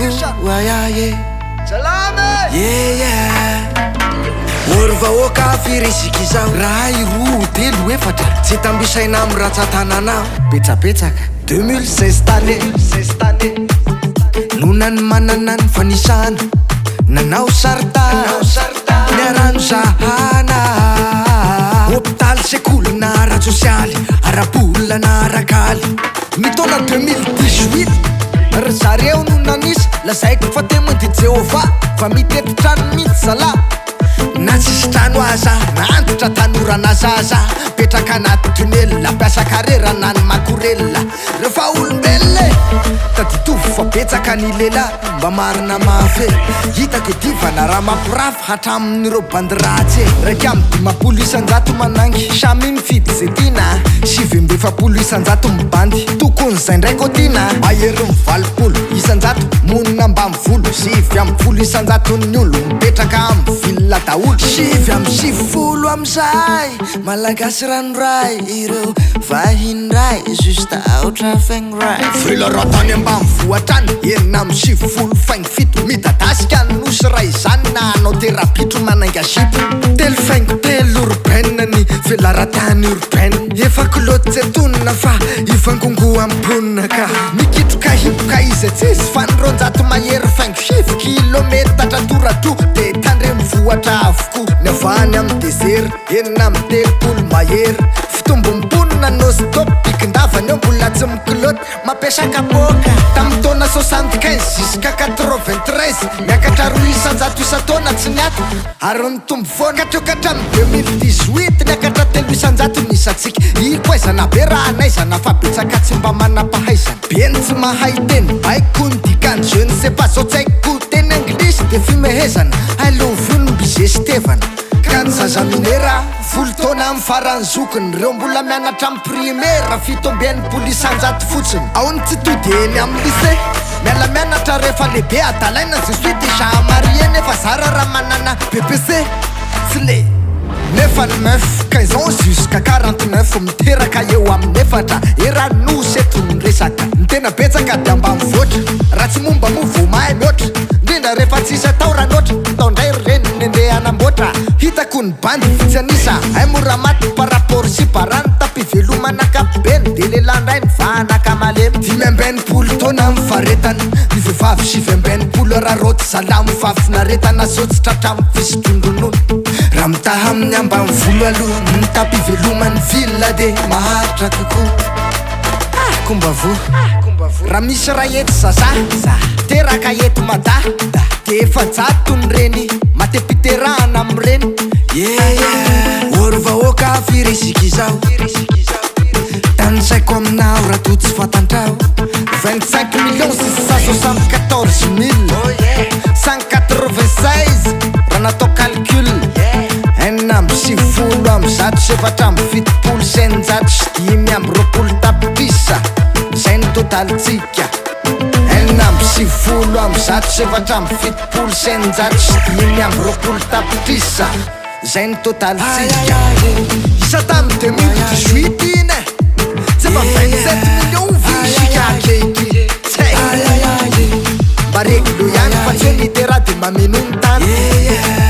ayaye Orvaoka firisika izao ray roa telo efatra tsy tambisaina amin'ny ratsan-tananao petsapetsaka 2016 tany nonany manana ny fanisana nanao sarita niarano zahana hôpitaly sekoly na ara sosialy arabolona na arakaly ny taona 2018 ry zareo no nanisy lazaiko fa témoin de Jéhovah fa mitety trano mihitsy zala na tsisy trano aza naantitra tanorana zaza petraka anaty tunelina mpiasa karerana ny makorelina rehefa olombelona taditovy fa betsaka ny lela mba marina mafy hitako divana raha mampirafy hatramin'ireo bandiratsy raiky amby 10 isan-jato manangy samy mifidy ze tiana 7 isan-jato mibandy tokony zay ndraiky tiana mahery mivalopolo isan-jato monina mba mivolo 7 isan-jato ny olo mipetraka amby vilona daolo 7 amizay malagasy ranoray ireo vahinray juste aotra faigny ray filaratany ambamy voatrany enina amy 7 faigny fito midadasika nosy ray zany na anao terapitro mananga sipo telo faigny telo urbaine ny filaratany urbaine efa kiloty tsy atonina fa ifangongo amponina ka mikitroka hipoka izy tsisy fa nyronjato mahery faigny 7 kilometatra torato de tandre mivoatra avokoa ny avany amy desert enina amy telopolo mahery fitombo mponina nostop pikindavany eo mbola tsy mikiloty mampiasaka boka tamy taona 75 jusqu'à 93 miakatra 2 isan-jato isa-taona tsy niato ary mitombo foana katreo katramy 2018 niakatra 3 isan-jato nisatsika iko aizana be raha naizana fa betsaka tsy mba manam-pahaizana beny tsy mahay teny baiko ny dikany je ne sais pas zao tsy haiko teny anglisy de fimehezana I love you ny bize stevana ka ny zaza minera folo taona amy farany zokiny reo mbola mianatra amy primaire fitombiany polisan-jato fotsiny ao ny tsy tody eny amy lycée miala mianatra rehefa lehibe adalaina je suis déjà marié nefa zara raha manana BBC tsy le nefa ny meuf 15 ans jusqu'à 49 miteraka eo amin'ny efatra eranosy eto ny resaka ny tena betsaka de ambany voatra raha tsy momba movo mahay mihoatra indrindra rehefa tsisy atao raha noatra taondray reniny nde anamboatra hitako ny bandy vitsy anisa ay mora maty par rapport sy parany tapivelomana akapobeny de lelandray ny vanaka malemy 5 taona mivaretana ny vehivavy 7 raha roty zala mivavinaretana sotsy tratra mifisitondronono raha mitaha amin'ny ambany volo aloha ny tapivelomany villa de maharitra kokoa komba vo raha misy raha ety zaza teraka ety mada de efa-jato ny reny matepiterahana am'reny orvahoaka firisika izao tanysaiko aminao raha to tsy fantantrao 25 millions 674 mille 196 raha natao calcul enina amby 7 amby zato sefatra amby 7 senjato sy 5 amby 20 tapitrisa zay ny totalitsika enina amby 7 amby zato sefatra amby 7 senjato sy 5 amby 20 tapitrisa zay ny totalitsika isa tamy 2018 iny tsy efa 27 millions visika akeky tsay mba reglo ihany fa tsy nitera de mameno ny tany